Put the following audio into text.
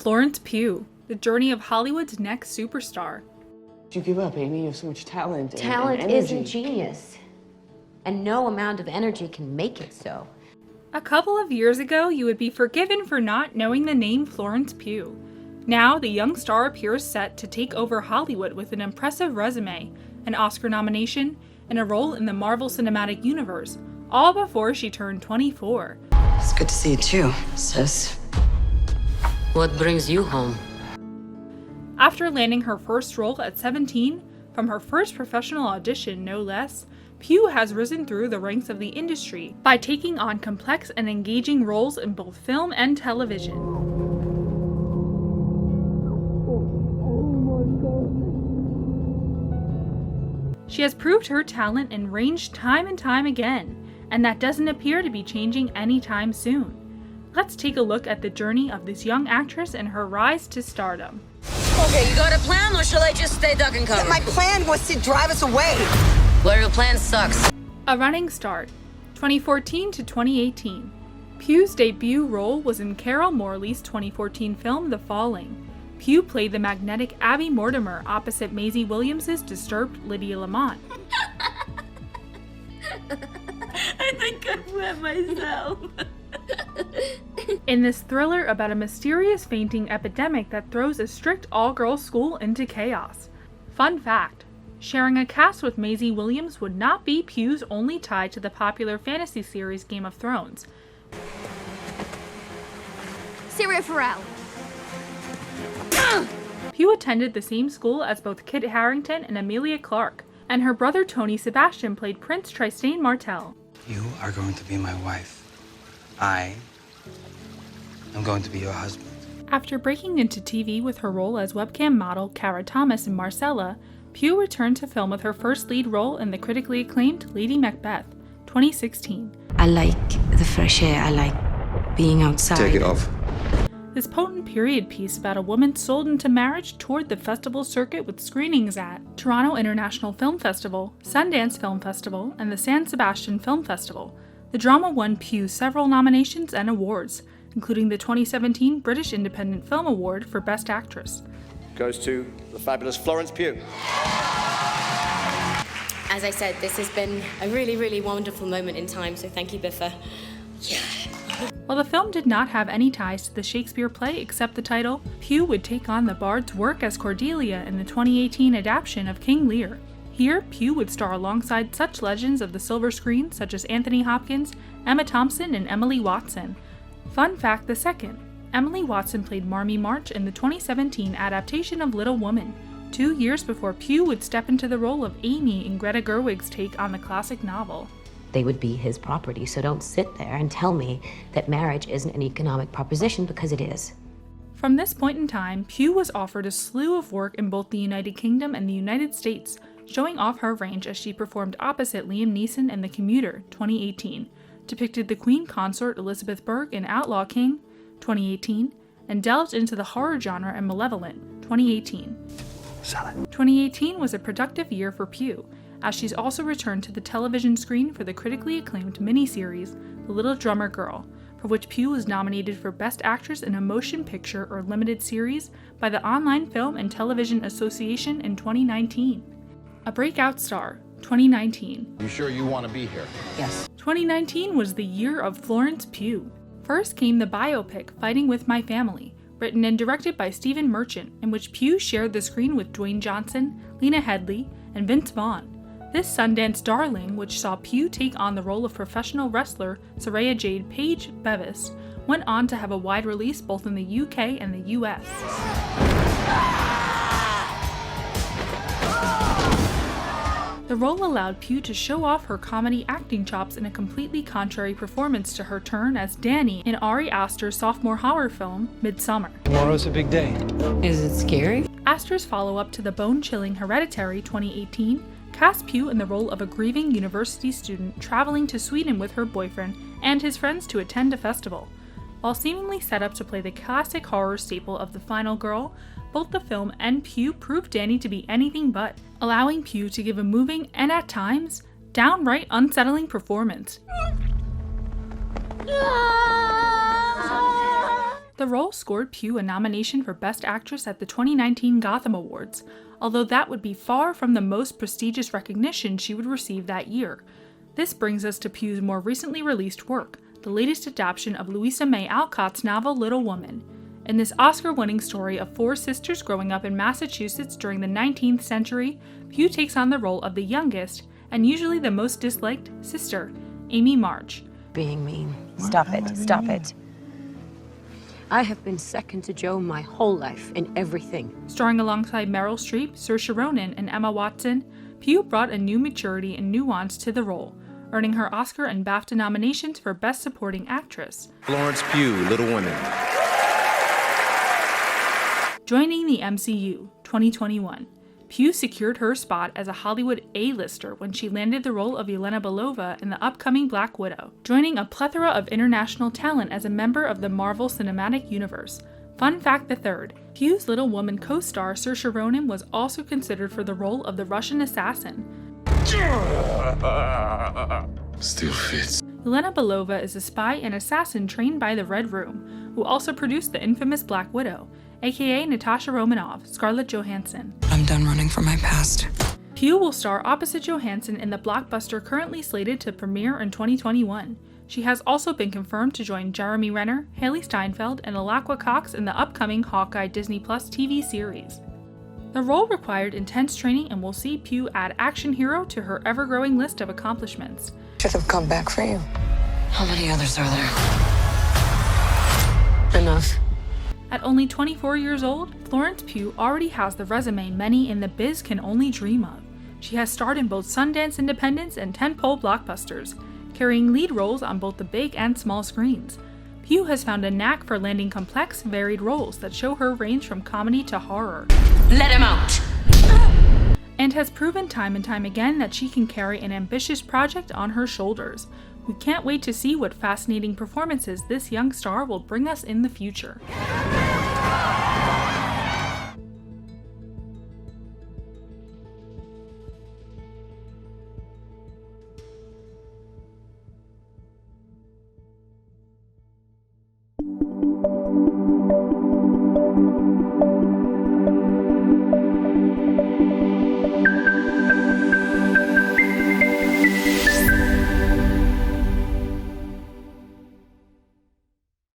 Florence Pugh, the journey of Hollywood's next superstar. You give up, Amy. You have so much talent and Talent energy. isn't genius, and no amount of energy can make it so. A couple of years ago, you would be forgiven for not knowing the name Florence Pugh. Now, the young star appears set to take over Hollywood with an impressive resume, an Oscar nomination, and a role in the Marvel Cinematic Universe, all before she turned 24. It's good to see you too, sis. What brings you home? After landing her first role at 17, from her first professional audition no less, Pugh has risen through the ranks of the industry by taking on complex and engaging roles in both film and television. She has proved her talent and range time and time again, and that doesn't appear to be changing anytime soon. Let's take a look at the journey of this young actress and her rise to stardom. Okay, you got a plan, or shall I just stay duck and cover? My plan was to drive us away. Well, your plan sucks. A running start, 2014 to 2018. Pugh's debut role was in Carol Morley's 2014 film The Falling. Pugh played the magnetic Abby Mortimer opposite Maisie Williams' disturbed Lydia Lamont. I think I wet myself. In this thriller about a mysterious fainting epidemic that throws a strict all-girls school into chaos. Fun fact, sharing a cast with Maisie Williams would not be Pugh's only tie to the popular fantasy series Game of Thrones. Syria Farrell. Pugh attended the same school as both Kit Harington and Emilia Clarke, and her brother Tony Sebastian played Prince Tristan Martell. You are going to be my wife. I am going to be your husband. After breaking into TV with her role as webcam model Cara Thomas in Marcella, Pugh returned to film with her first lead role in the critically acclaimed Lady Macbeth, 2016. I like the fresh air. I like being outside. Take it off. This potent period piece about a woman sold into marriage toured the festival circuit with screenings at Toronto International Film Festival, Sundance Film Festival, and the San Sebastian Film Festival. The drama won Pugh several nominations and awards, including the 2017 British Independent Film Award for Best Actress. Goes to the fabulous Florence Pugh. As I said, this has been a really, really wonderful moment in time, so thank you, Biffa. While the film did not have any ties to the Shakespeare play except the title, Pugh would take on the bard's work as Cordelia in the 2018 adaptation of King Lear. Here, Pugh would star alongside such legends of the silver screen such as Anthony Hopkins, Emma Thompson, and Emily Watson. Fun fact the second, Emily Watson played Marmee March in the 2017 adaptation of Little Woman, 2 years before Pugh would step into the role of Amy in Greta Gerwig's take on the classic novel. They would be his property, so don't sit there and tell me that marriage isn't an economic proposition, because it is. From this point in time, Pugh was offered a slew of work in both the United Kingdom and the United States, showing off her range as she performed opposite Liam Neeson in The Commuter, 2018, depicted the Queen consort Elizabeth Berg in Outlaw King, 2018, and delved into the horror genre in Malevolent, 2018. 2018 was a productive year for Pugh, as she's also returned to the television screen for the critically acclaimed miniseries The Little Drummer Girl, for which Pugh was nominated for Best Actress in a Motion Picture or Limited Series by the Online Film and Television Association in 2019. A breakout star, 2019. You sure you want to be here? Yes. 2019 was the year of Florence Pugh. First came the biopic Fighting with My Family, written and directed by Stephen Merchant, in which Pugh shared the screen with Dwayne Johnson, Lena Headey, and Vince Vaughn. This Sundance darling, which saw Pugh take on the role of professional wrestler Saraya Jade Paige Bevis, went on to have a wide release both in the UK and the US. The role allowed Pugh to show off her comedy acting chops in a completely contrary performance to her turn as Dani in Ari Aster's sophomore horror film, Midsommar. Tomorrow's a big day. Is it scary? Aster's follow-up to the bone-chilling Hereditary 2018 cast Pugh in the role of a grieving university student traveling to Sweden with her boyfriend and his friends to attend a festival. While seemingly set up to play the classic horror staple of the final girl, both the film and Pugh proved Danny to be anything but, allowing Pugh to give a moving and, at times, downright unsettling performance. The role scored Pugh a nomination for Best Actress at the 2019 Gotham Awards, although that would be far from the most prestigious recognition she would receive that year. This brings us to Pugh's more recently released work, the latest adaptation of Louisa May Alcott's novel Little Woman. In this Oscar-winning story of 4 sisters growing up in Massachusetts during the 19th century, Pugh takes on the role of the youngest, and usually the most disliked, sister, Amy March. Being mean. Stop it. Stop it. I have been second to Joe my whole life in everything. Starring alongside Meryl Streep, Saoirse Ronan, and Emma Watson, Pugh brought a new maturity and nuance to the role, earning her Oscar and BAFTA nominations for Best Supporting Actress. Florence Pugh, Little Women. Joining the MCU, 2021, Pugh secured her spot as a Hollywood A-lister when she landed the role of Yelena Belova in the upcoming Black Widow, joining a plethora of international talent as a member of the Marvel Cinematic Universe. Fun fact the third, Pugh's Little Woman co-star Saoirse Ronan was also considered for the role of the Russian assassin. Still fits. Yelena Belova is a spy and assassin trained by the Red Room, who also produced the infamous Black Widow, aka Natasha Romanoff, Scarlett Johansson. I'm done running from my past. Pugh will star opposite Johansson in the blockbuster currently slated to premiere in 2021. She has also been confirmed to join Jeremy Renner, Haley Steinfeld, and Alaqua Cox in the upcoming Hawkeye Disney Plus TV series. The role required intense training and will see Pugh add action hero to her ever-growing list of accomplishments. Should have come back for you. How many others are there? Enough. At only 24 years old, Florence Pugh already has the resume many in the biz can only dream of. She has starred in both Sundance Independents and tentpole blockbusters, carrying lead roles on both the big and small screens. Pugh has found a knack for landing complex, varied roles that show her range from comedy to horror. Let him out! And has proven time and time again that she can carry an ambitious project on her shoulders. We can't wait to see what fascinating performances this young star will bring us in the future.